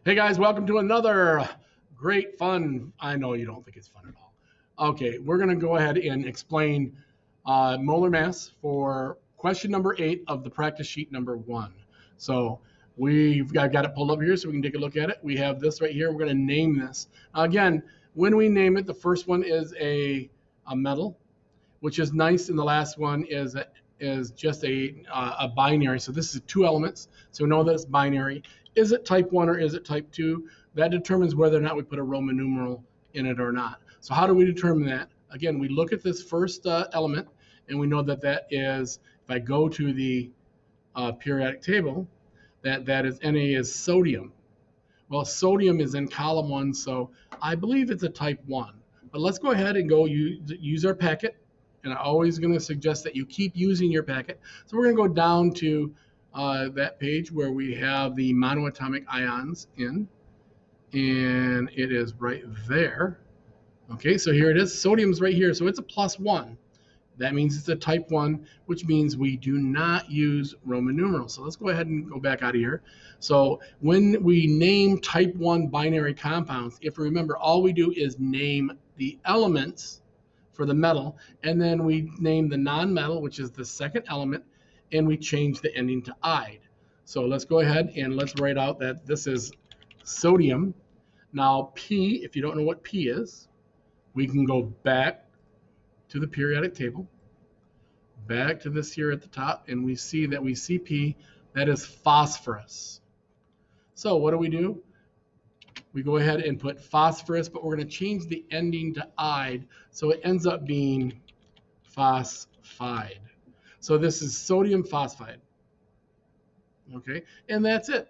Hey guys, welcome to another great fun. I know you don't think it's fun at all. Okay, we're going to go ahead and explain molar mass for question number 8 of the practice sheet number 1. So I've got it pulled up here so we can take a look at it. We have this right here. We're going to name this. Again, when we name it, the first one is a metal, which is nice, and the last one is just a binary. So this is 2 elements. So we know that it's binary. Is it type 1 or is it type 2? That determines whether or not we put a Roman numeral in it or not. So how do we determine that? Again, we look at this first element, and we know that that is, if I go to the periodic table, that is Na is sodium. Well, sodium is in column 1, so I believe it's a type 1. But let's go ahead and go use our packet. And I'm always going to suggest that you keep using your packet. So we're going to go down to that page where we have the monoatomic ions in, and it is right there. Okay, so here it is. Sodium's right here, so it's a +1. That means it's a type 1, which means we do not use Roman numerals. So let's go ahead and go back out of here. So when we name type 1 binary compounds, if you remember, all we do is name the elements for the metal, and then we name the non-metal, which is the second element, and we change the ending to "ide." So let's go ahead and let's write out that this is sodium. Now P, if you don't know what P is, we can go back to the periodic table, back to this here at the top, and we see that we see P, that is phosphorus. So what do? We go ahead and put phosphorus, but we're going to change the ending to "ide," so it ends up being phosphide. So this is sodium phosphide. Okay, and that's it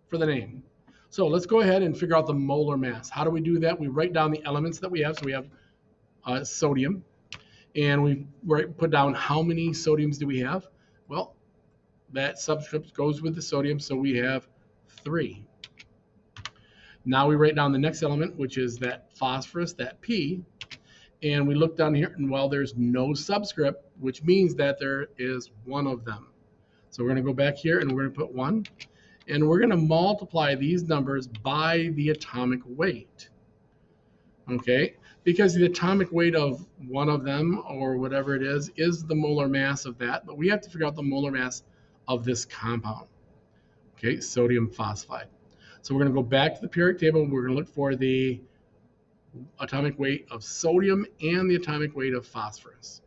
for the name. So let's go ahead and figure out the molar mass. How do we do that? We write down the elements that we have. So we have sodium, and we put down how many sodiums do we have. Well, that subscript goes with the sodium, so we have 3. Now we write down the next element, which is that phosphorus, that P, and we look down here, and well, there's no subscript, which means that there is one of them. So we're going to go back here, and we're going to put 1, and we're going to multiply these numbers by the atomic weight. Okay, because the atomic weight of one of them, or whatever it is the molar mass of that, but we have to figure out the molar mass of this compound. Okay, sodium phosphide. So we're going to go back to the periodic table. We're going to look for the atomic weight of sodium and the atomic weight of phosphorus.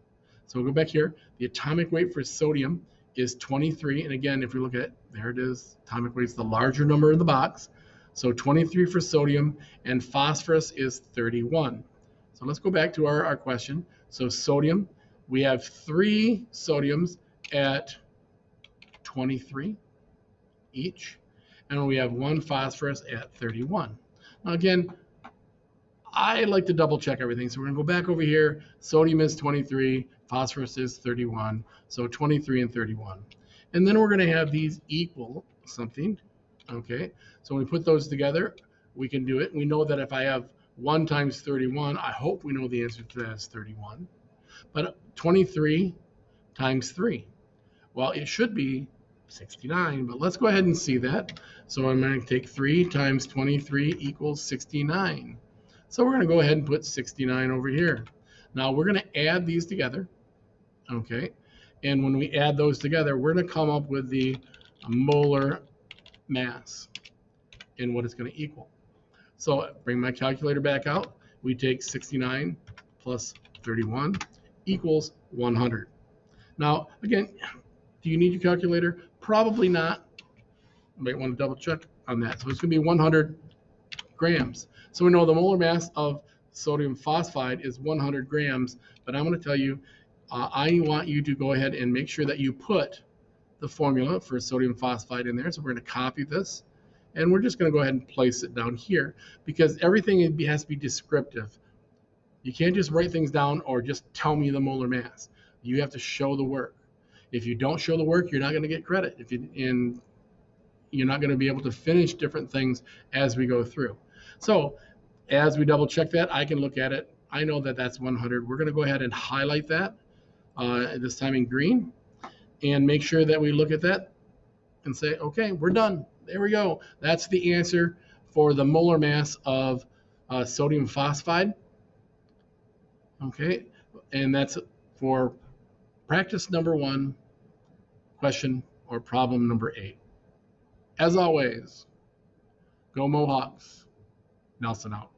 So we'll go back here. The atomic weight for sodium is 23. And again, if we look at it, there it is. Atomic weight is the larger number in the box. So 23 for sodium, and phosphorus is 31. So let's go back to our question. So sodium, we have 3 sodiums at 23 each, and we have 1 phosphorus at 31. Now again, I like to double check everything. So we're gonna go back over here. Sodium is 23, phosphorus is 31. So 23 and 31. And then we're gonna have these equal something. Okay, so when we put those together, we can do it. We know that if I have 1 times 31, I hope we know the answer to that is 31. But 23 times 3, well, it should be 69, but let's go ahead and see that. So I'm going to take 3 times 23 equals 69. So we're going to go ahead and put 69 over here. Now we're going to add these together, okay? And when we add those together, we're going to come up with the molar mass and what it's going to equal. So bring my calculator back out. We take 69 plus 31 equals 100. Now, again, do you need your calculator? Probably not. You might want to double check on that. So it's going to be 100 grams. So we know the molar mass of sodium phosphide is 100 grams, but I'm going to tell you, I want you to go ahead and make sure that you put the formula for sodium phosphide in there. So we're going to copy this, and we're just going to go ahead and place it down here, because everything has to be descriptive. You can't just write things down or just tell me the molar mass. You have to show the work. If you don't show the work, you're not going to get credit. And you're not going to be able to finish different things as we go through. So as we double check that, I can look at it. I know that that's 100. We're going to go ahead and highlight that, this time in green, and make sure that we look at that and say, okay, we're done. There we go. That's the answer for the molar mass of sodium phosphide. Okay, and that's for practice number 1, question or problem number 8. As always, go Mohawks. Nelson out.